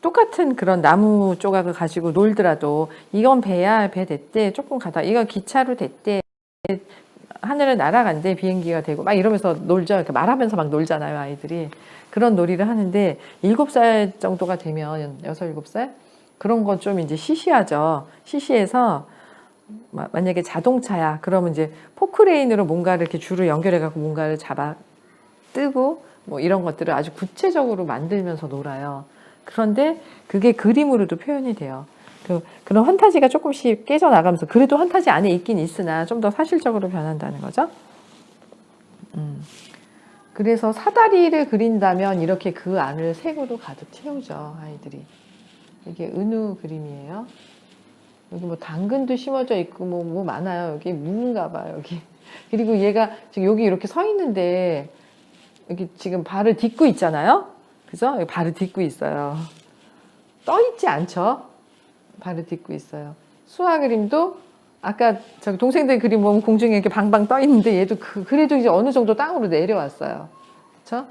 똑같은 그런 나무 조각을 가지고 놀더라도 이건 배야, 배 됐대, 조금 가다, 이건 기차로 됐대, 하늘을 날아간대, 비행기가 되고 막 이러면서 놀죠. 이렇게 말하면서 막 놀잖아요, 아이들이. 그런 놀이를 하는데 7살 정도가 되면 6, 7살? 그런 건 좀 이제 시시하죠. 시시해서 만약에 자동차야 그러면 이제 포크레인으로 뭔가를 이렇게 줄을 연결해 갖고 뭔가를 잡아 뜨고 뭐 이런 것들을 아주 구체적으로 만들면서 놀아요. 그런데 그게 그림으로도 표현이 돼요. 그런 환타지가 조금씩 깨져나가면서 그래도 환타지 안에 있긴 있으나 좀 더 사실적으로 변한다는 거죠. 그래서 사다리를 그린다면 이렇게 그 안을 색으로 가득 채우죠, 아이들이. 이게 은우 그림이에요. 여기 뭐 당근도 심어져 있고 뭐 많아요. 여기 무인가 봐 여기. 그리고 얘가 지금 여기 이렇게 서 있는데 여기 지금 발을 딛고 있잖아요. 그죠? 여기 발을 딛고 있어요. 떠 있지 않죠? 발을 딛고 있어요. 수화 그림도 아까 저기 동생들 그림 보면 공중에 이렇게 방방 떠 있는데 얘도 그래도 이제 어느 정도 땅으로 내려왔어요. 그렇죠?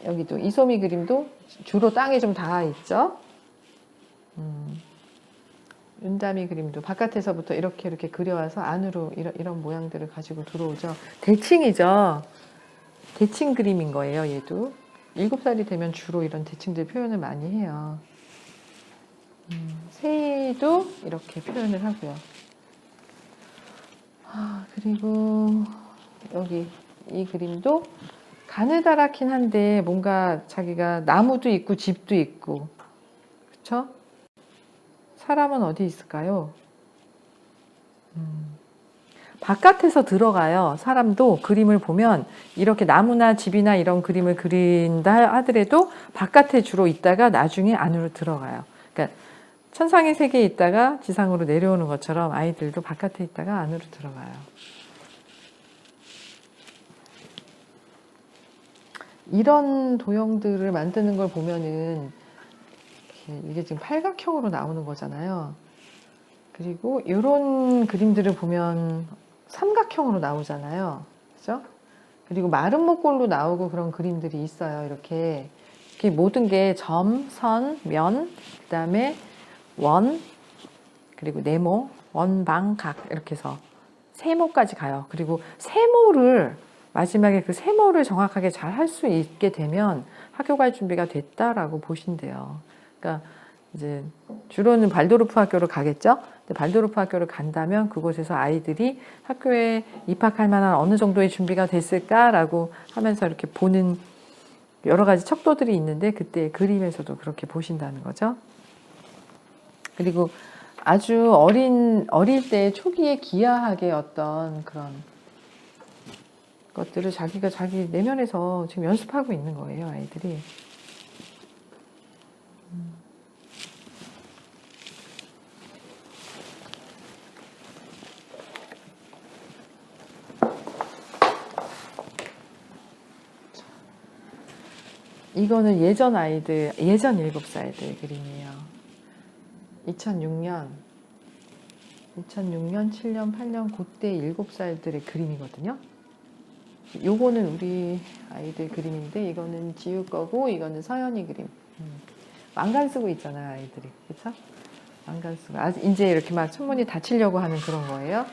여기도 이소미 그림도 주로 땅에 좀 닿아 있죠. 윤다미 그림도 바깥에서부터 이렇게 그려와서 안으로 이런 모양들을 가지고 들어오죠. 대칭이죠. 대칭 그림인 거예요. 얘도 7살이 되면 주로 이런 대칭들 표현을 많이 해요. 새도 이렇게 표현을 하고요. 그리고 여기 이 그림도 가느다랗긴 한데 뭔가 자기가 나무도 있고 집도 있고, 그쵸? 사람은 어디 있을까요? 바깥에서 들어가요. 사람도 그림을 보면 이렇게 나무나 집이나 이런 그림을 그린다 하더라도 바깥에 주로 있다가 나중에 안으로 들어가요. 그러니까 천상의 세계에 있다가 지상으로 내려오는 것처럼 아이들도 바깥에 있다가 안으로 들어가요. 이런 도형들을 만드는 걸 보면은 이게 지금 팔각형으로 나오는 거잖아요. 그리고 이런 그림들을 보면 삼각형으로 나오잖아요. 그죠? 그리고 마른 목골로 나오고 그런 그림들이 있어요. 이렇게 모든 게 점, 선, 면, 그 다음에 원, 그리고 네모, 원방, 각 이렇게 해서 세모까지 가요. 그리고 세모를 마지막에 그 세모를 정확하게 잘 할 수 있게 되면 학교 갈 준비가 됐다라고 보신대요. 그러니까 이제 주로는 발도르프 학교를 가겠죠. 근데 발도르프 학교를 간다면 그곳에서 아이들이 학교에 입학할 만한 어느 정도의 준비가 됐을까라고 하면서 이렇게 보는 여러 가지 척도들이 있는데 그때 그림에서도 그렇게 보신다는 거죠. 그리고 아주 어릴 때 초기에 기이하게 어떤 그런 것들을 자기가 자기 내면에서 지금 연습하고 있는 거예요, 아이들이. 이거는 예전 7살들 그림이에요. 2006년, 7년, 8년 그때 7살들의 그림이거든요. 요거는 우리 아이들 그림인데 이거는 지우 거고 이거는 서연이 그림. 왕관 쓰고 있잖아요, 아이들이. 그쵸? 왕관 쓰고. 이제 이렇게 막 천문이 닫히려고 하는 그런 거예요.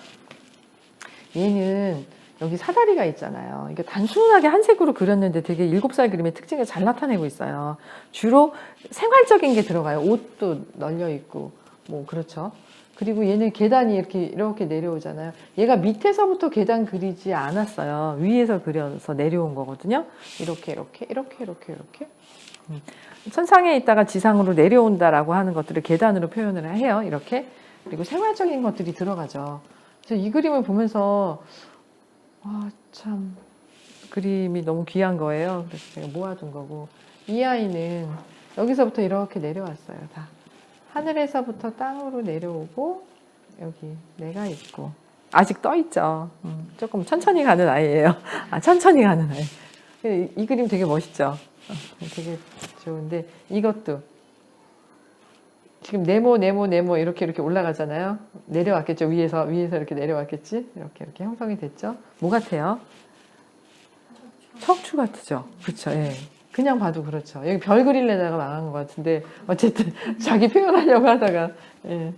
얘는 여기 사다리가 있잖아요. 이게 단순하게 한 색으로 그렸는데 되게 7살 그림의 특징을 잘 나타내고 있어요. 주로 생활적인 게 들어가요. 옷도 널려 있고, 뭐, 그렇죠. 그리고 얘는 계단이 이렇게 내려오잖아요. 얘가 밑에서부터 계단 그리지 않았어요. 위에서 그려서 내려온 거거든요. 이렇게. 천상에 있다가 지상으로 내려온다라고 하는 것들을 계단으로 표현을 해요. 이렇게. 그리고 생활적인 것들이 들어가죠. 그래서 이 그림을 보면서 참 그림이 너무 귀한 거예요. 그래서 제가 모아둔 거고 이 아이는 여기서부터 이렇게 내려왔어요. 다 하늘에서부터 땅으로 내려오고 여기 내가 있고 아직 떠 있죠. 조금 천천히 가는 아이예요. 천천히 가는 아이. 이 그림 되게 멋있죠. 되게 좋은데 이것도 지금 네모 이렇게 올라가잖아요. 내려왔겠죠. 위에서 이렇게 내려왔겠지. 이렇게 형성이 됐죠. 뭐 같아요? 척추 같죠. 그렇죠. 예. 그냥 봐도 그렇죠. 여기 별 그리려다가 망한 것 같은데 어쨌든 자기 표현하려고 하다가 예.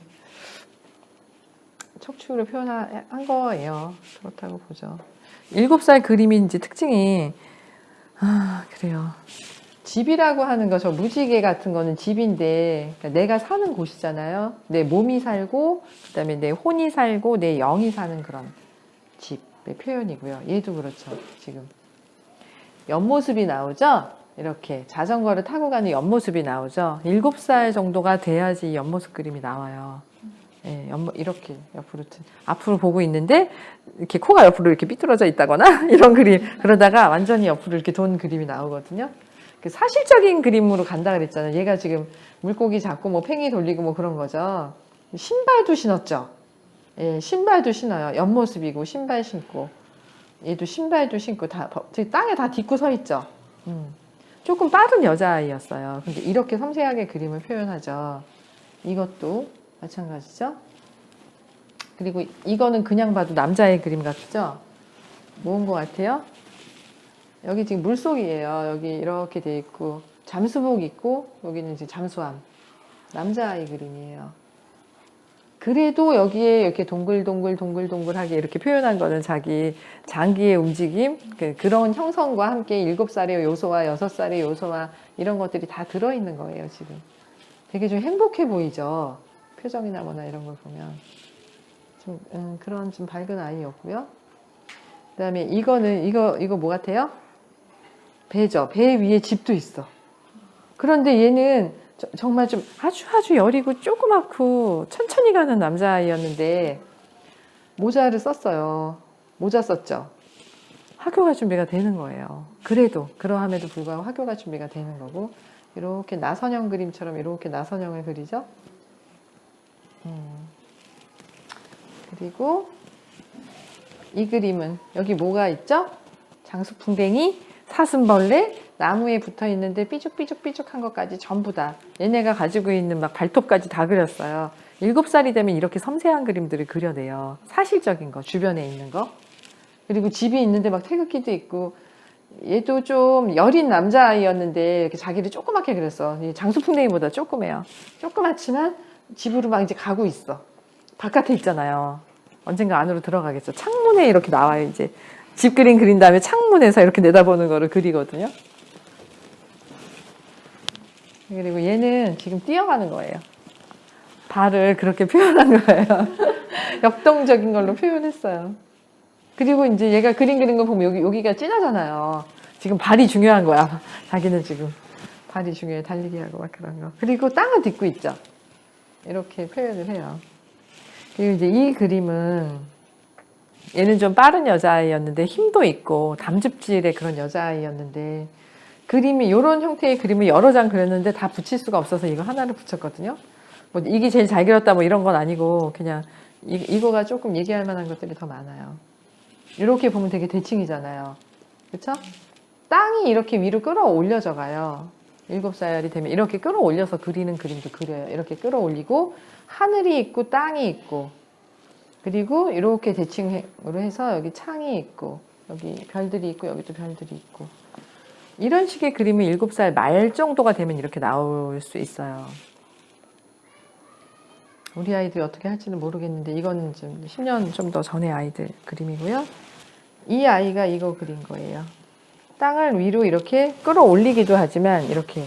척추를 표현한 거예요. 그렇다고 보죠. 7살 그림인지 특징이 그래요. 집이라고 하는 거, 저 무지개 같은 거는 집인데 그러니까 내가 사는 곳이잖아요. 내 몸이 살고 그다음에 내 혼이 살고 내 영이 사는 그런 집의 표현이고요. 얘도 그렇죠. 지금 옆모습이 나오죠. 이렇게 자전거를 타고 가는 옆모습이 나오죠. 7살 정도가 돼야지 옆모습 그림이 나와요. 예, 이렇게 앞으로 보고 있는데 이렇게 코가 옆으로 이렇게 삐뚤어져 있다거나 이런 그림. 그러다가 완전히 옆으로 이렇게 돈 그림이 나오거든요. 사실적인 그림으로 간다 그랬잖아요. 얘가 지금 물고기 잡고 뭐 팽이 돌리고 뭐 그런 거죠. 신발도 신었죠. 예, 신발도 신어요. 옆모습이고 신발 신고. 얘도 신발도 신고 다 땅에 다 딛고 서 있죠. 조금 빠른 여자아이였어요. 근데 이렇게 섬세하게 그림을 표현하죠. 이것도 마찬가지죠. 그리고 이거는 그냥 봐도 남자의 그림 같죠? 뭔 것 같아요? 여기 지금 물속이에요. 여기 이렇게 돼 있고 잠수복 입고 여기는 이제 잠수함. 남자아이 그림이에요. 그래도 여기에 이렇게 동글동글하게 이렇게 표현한 거는 자기 장기의 움직임, 그런 형성과 함께 7살의 요소와 6살의 요소와 이런 것들이 다 들어있는 거예요, 지금. 되게 좀 행복해 보이죠? 표정이나 뭐나 이런 걸 보면. 좀, 그런 좀 밝은 아이였고요. 그 다음에 이거는, 이거 뭐 같아요? 배죠. 배 위에 집도 있어. 그런데 얘는 정말 좀 아주 여리고 조그맣고 천천히 가는 남자아이였는데 모자를 썼어요. 모자 썼죠. 학교가 준비가 되는 거예요. 그래도 그러함에도 불구하고 학교가 준비가 되는 거고 이렇게 나선형 그림처럼 이렇게 나선형을 그리죠. 그리고 이 그림은 여기 뭐가 있죠? 장수풍뎅이, 사슴벌레, 나무에 붙어 있는데 삐죽삐죽한 것까지 전부 다 얘네가 가지고 있는 막 발톱까지 다 그렸어요. 7살이 되면 이렇게 섬세한 그림들을 그려내요. 사실적인 거, 주변에 있는 거. 그리고 집이 있는데 막 태극기도 있고 얘도 좀 여린 남자아이였는데 이렇게 자기를 조그맣게 그렸어. 장수풍뎅이보다 조그매요. 조그맣지만 집으로 막 이제 가고 있어. 바깥에 있잖아요. 언젠가 안으로 들어가겠죠. 창문에 이렇게 나와요. 이제 집 그림 그린 다음에 창문에서 이렇게 내다보는 거를 그리거든요. 그리고 얘는 지금 뛰어가는 거예요. 발을 그렇게 표현한 거예요. 역동적인 걸로 표현했어요. 그리고 이제 얘가 그림 그린 거 보면 여기가 진하잖아요. 지금 발이 중요한 거야. 자기는 지금 발이 중요해. 달리기 하고 막 그런 거. 그리고 땅을 딛고 있죠. 이렇게 표현을 해요. 그리고 이제 이 그림은 얘는 좀 빠른 여자아이였는데 힘도 있고 담즙질의 그런 여자아이였는데 그림이 이런 형태의 그림을 여러 장 그렸는데 다 붙일 수가 없어서 이거 하나를 붙였거든요. 뭐 이게 제일 잘 그렸다 뭐 이런 건 아니고 그냥 이거가 조금 얘기할 만한 것들이 더 많아요. 이렇게 보면 되게 대칭이잖아요. 그렇죠? 땅이 이렇게 위로 끌어올려져 가요. 7살이 되면 이렇게 끌어올려서 그리는 그림도 그려요. 이렇게 끌어올리고 하늘이 있고 땅이 있고 그리고 이렇게 대칭으로 해서 여기 창이 있고 여기 별들이 있고 여기도 별들이 있고 이런 식의 그림이 7살 말 정도가 되면 이렇게 나올 수 있어요. 우리 아이들이 어떻게 할지는 모르겠는데 이건 좀 10년 좀 더 전의 아이들 그림이고요. 이 아이가 이거 그린 거예요. 땅을 위로 이렇게 끌어올리기도 하지만 이렇게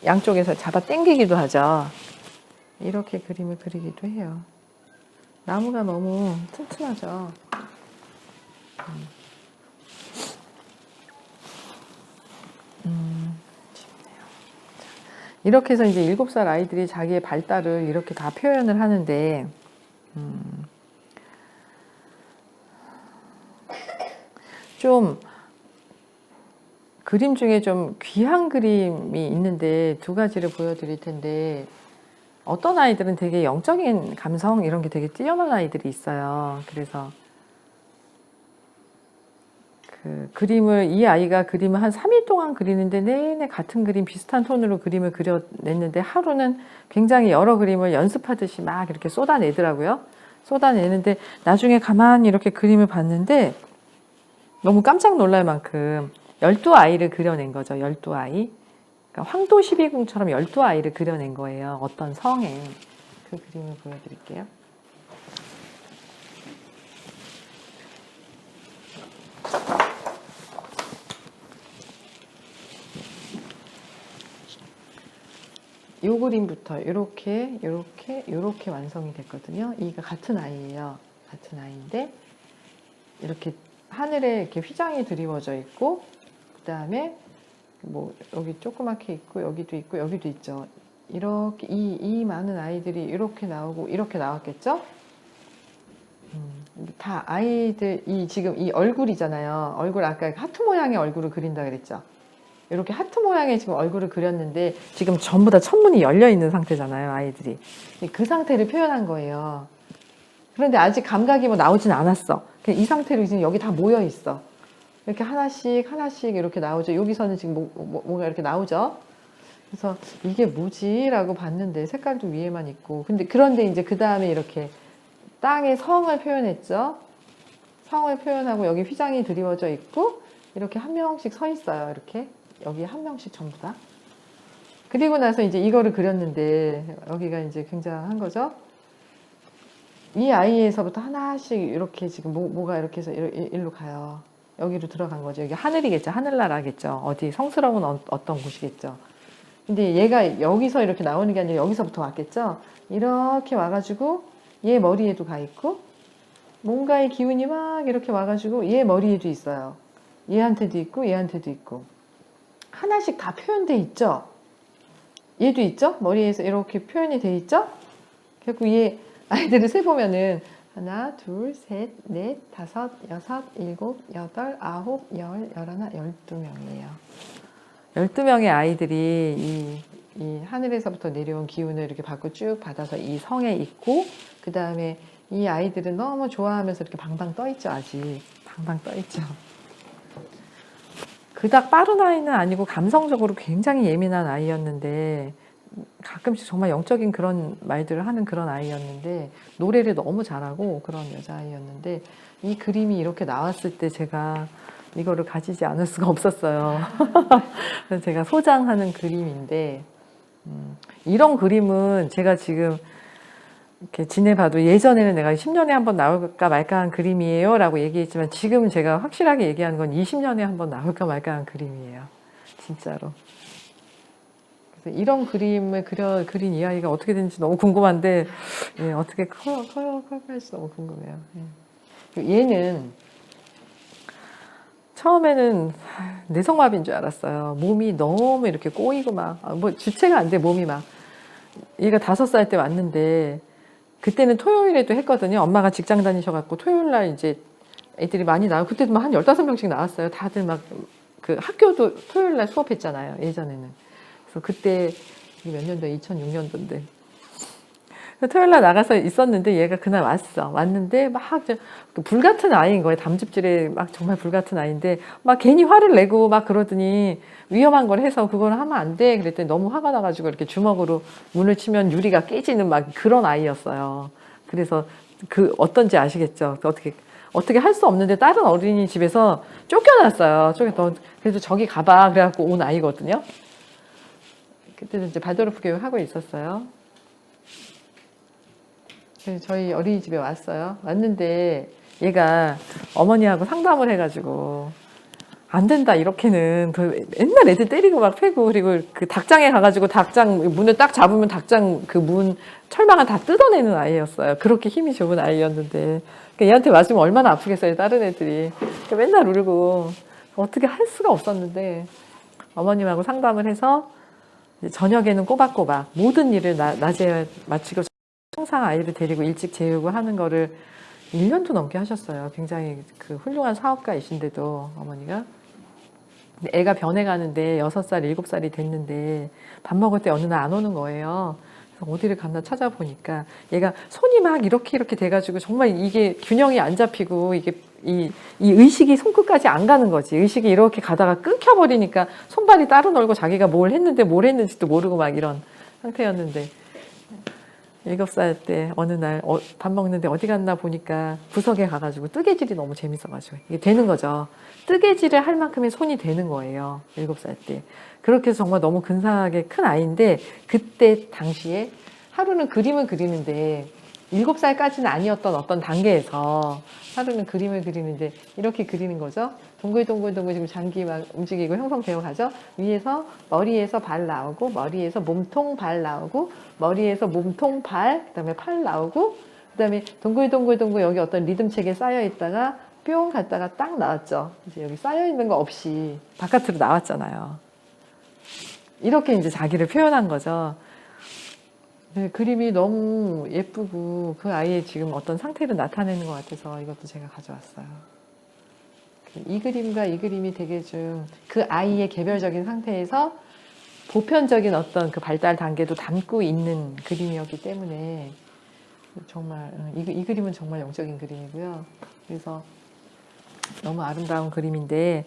양쪽에서 잡아 당기기도 하죠. 이렇게 그림을 그리기도 해요. 나무가 너무 튼튼하죠. 이렇게 해서 이제 7살 아이들이 자기의 발달을 이렇게 다 표현을 하는데, 좀 그림 중에 좀 귀한 그림이 있는데 2가지를 보여드릴 텐데, 어떤 아이들은 되게 영적인 감성 이런 게 되게 뛰어난 아이들이 있어요. 그래서 그 그림을 이 아이가 그림을 한 3일 동안 그리는데 내내 같은 그림 비슷한 톤으로 그림을 그려냈는데 하루는 굉장히 여러 그림을 연습하듯이 막 이렇게 쏟아내더라고요. 쏟아내는데 나중에 가만히 이렇게 그림을 봤는데 너무 깜짝 놀랄 만큼 12아이를 그려낸 거죠. 12아이. 그러니까 황도 12궁처럼 12아이를 그려낸 거예요. 어떤 성에. 그 그림을 보여드릴게요. 이 그림부터 이렇게 완성이 됐거든요. 이가 같은 아이예요. 같은 아이인데 이렇게 하늘에 이렇게 휘장이 드리워져 있고 그 다음에 뭐 여기 조그맣게 있고 여기도 있고 여기도 있죠. 이렇게 이 많은 아이들이 이렇게 나오고 이렇게 나왔겠죠? 다 아이들 지금 이 얼굴이잖아요. 얼굴 아까 하트 모양의 얼굴을 그린다 그랬죠. 이렇게 하트 모양의 지금 얼굴을 그렸는데 지금 전부 다 천문이 열려 있는 상태잖아요, 아이들이. 그 상태를 표현한 거예요. 그런데 아직 감각이 뭐 나오진 않았어. 그냥 이 상태로 지금 여기 다 모여 있어. 이렇게 하나씩 하나씩 이렇게 나오죠. 여기서는 지금 뭔가 이렇게 나오죠. 그래서 이게 뭐지? 라고 봤는데 색깔도 위에만 있고. 근데 그런데 이제 그 다음에 이렇게 땅에 성을 표현했죠. 성을 표현하고 여기 휘장이 드리워져 있고 이렇게 한 명씩 서 있어요. 이렇게 여기 한 명씩 전부 다. 그리고 나서 이제 이거를 그렸는데 여기가 이제 굉장한 거죠. 이 아이에서부터 하나씩 이렇게 지금 뭐가 이렇게 해서 일로 가요. 여기로 들어간 거죠. 여기 하늘이겠죠. 하늘나라겠죠. 어디 성스러운 어떤 곳이겠죠. 근데 얘가 여기서 이렇게 나오는 게 아니라 여기서부터 왔겠죠. 이렇게 와가지고 얘 머리에도 가 있고 뭔가의 기운이 막 이렇게 와가지고 얘 머리에도 있어요. 얘한테도 있고 얘한테도 있고 하나씩 다 표현돼 있죠. 얘도 있죠. 머리에서 이렇게 표현이 돼 있죠. 결국 얘 아이들을 세보면은 하나, 둘, 셋, 넷, 다섯, 여섯, 일곱, 여덟, 아홉, 열, 열하나, 12명이에요. 12명의 아이들이 이 하늘에서부터 내려온 기운을 이렇게 받고 쭉 받아서 이 성에 있고, 그 다음에 이 아이들은 너무 좋아하면서 이렇게 방방 떠 있죠, 아직. 방방 떠 있죠. 그닥 빠른 아이는 아니고 감성적으로 굉장히 예민한 아이였는데, 가끔씩 정말 영적인 그런 말들을 하는 그런 아이였는데, 노래를 너무 잘하고 그런 여자아이였는데, 이 그림이 이렇게 나왔을 때 제가 이거를 가지지 않을 수가 없었어요. 그래서 제가 소장하는 그림인데, 이런 그림은 제가 지금 이렇게 지내봐도 예전에는 내가 10년에 한 번 나올까 말까 한 그림이에요 라고 얘기했지만 지금 제가 확실하게 얘기하는 건 20년에 한 번 나올까 말까 한 그림이에요. 진짜로. 그래서 이런 그림을 그린 이 아이가 어떻게 되는지 너무 궁금한데, 예, 어떻게 커갈지 너무 궁금해요. 예. 얘는 처음에는 뇌성마비인 줄 알았어요. 몸이 너무 이렇게 꼬이고 뭐 주체가 안 돼, 몸이 막. 얘가 5살 때 왔는데, 그때는 토요일에도 했거든요. 엄마가 직장 다니셔갖고 토요일날 이제 애들이 많이 나오고, 그때도 막 한 15명씩 나왔어요. 다들 막 그 학교도 토요일날 수업했잖아요. 예전에는. 그래서 그때 몇 년도에 2006년도인데. 토요일날 나가서 있었는데 얘가 그날 왔는데 막 불같은 아이인 거예요. 담즙질에 막 정말 불같은 아이인데 막 괜히 화를 내고 막 그러더니 위험한 걸 해서 그걸 하면 안 돼. 그랬더니 너무 화가 나가지고 이렇게 주먹으로 문을 치면 유리가 깨지는 막 그런 아이였어요. 그래서 그 어떤지 아시겠죠? 어떻게 할 수 없는데 다른 어린이집에서 쫓겨났어요. 그래도 저기 가봐. 그래갖고 온 아이거든요. 그때는 이제 발도르프 교육 하고 있었어요. 저희 어린이집에 왔는데 얘가 어머니하고 상담을 해가지고 안 된다 이렇게는 맨날 애들 때리고 막 패고 그리고 그 닭장에 가가지고 닭장 문을 딱 잡으면 닭장 그 문 철망을 다 뜯어내는 아이였어요. 그렇게 힘이 좋은 아이였는데 그러니까 얘한테 맞으면 얼마나 아프겠어요, 다른 애들이. 그러니까 맨날 울고 어떻게 할 수가 없었는데 어머님하고 상담을 해서 저녁에는 꼬박꼬박 모든 일을 낮에 마치고 항상 아이를 데리고 일찍 재우고 하는 거를 1년도 넘게 하셨어요. 굉장히 그 훌륭한 사업가이신데도 어머니가. 근데 애가 변해가는데 6살, 7살이 됐는데 밥 먹을 때 어느 날 안 오는 거예요. 그래서 어디를 갔나 찾아보니까 얘가 손이 막 이렇게 돼가지고 정말 이게 균형이 안 잡히고 이게 이 의식이 손끝까지 안 가는 거지. 의식이 이렇게 가다가 끊겨버리니까 손발이 따로 놀고 자기가 뭘 했는지도 모르고 막 이런 상태였는데 7살 때 어느 날 밥 먹는데 어디 갔나 보니까 구석에 가가지고 뜨개질이 너무 재밌어가지고 이게 되는 거죠. 뜨개질을 할 만큼의 손이 되는 거예요. 7살 때. 그렇게 해서 정말 너무 근사하게 큰 아이인데 그때 당시에 하루는 그림을 그리는데 7살까지는 아니었던 어떤 단계에서 하루는 그림을 그리는데 이렇게 그리는 거죠. 동글동글동글 지금 장기 막 움직이고 형성되어 가죠. 위에서 머리에서 발 나오고 머리에서 몸통 발 나오고 머리에서 몸통 발 그다음에 팔 나오고 그다음에 동글동글동글 여기 어떤 리듬책에 쌓여 있다가 뿅 갔다가 딱 나왔죠. 이제 여기 쌓여 있는 거 없이 바깥으로 나왔잖아요. 이렇게 이제 자기를 표현한 거죠. 네, 그림이 너무 예쁘고 그 아이의 지금 어떤 상태를 나타내는 것 같아서 이것도 제가 가져왔어요. 이 그림과 이 그림이 되게 좀 그 아이의 개별적인 상태에서 보편적인 어떤 그 발달 단계도 담고 있는 그림이었기 때문에 정말 이 그림은 정말 영적인 그림이고요. 그래서 너무 아름다운 그림인데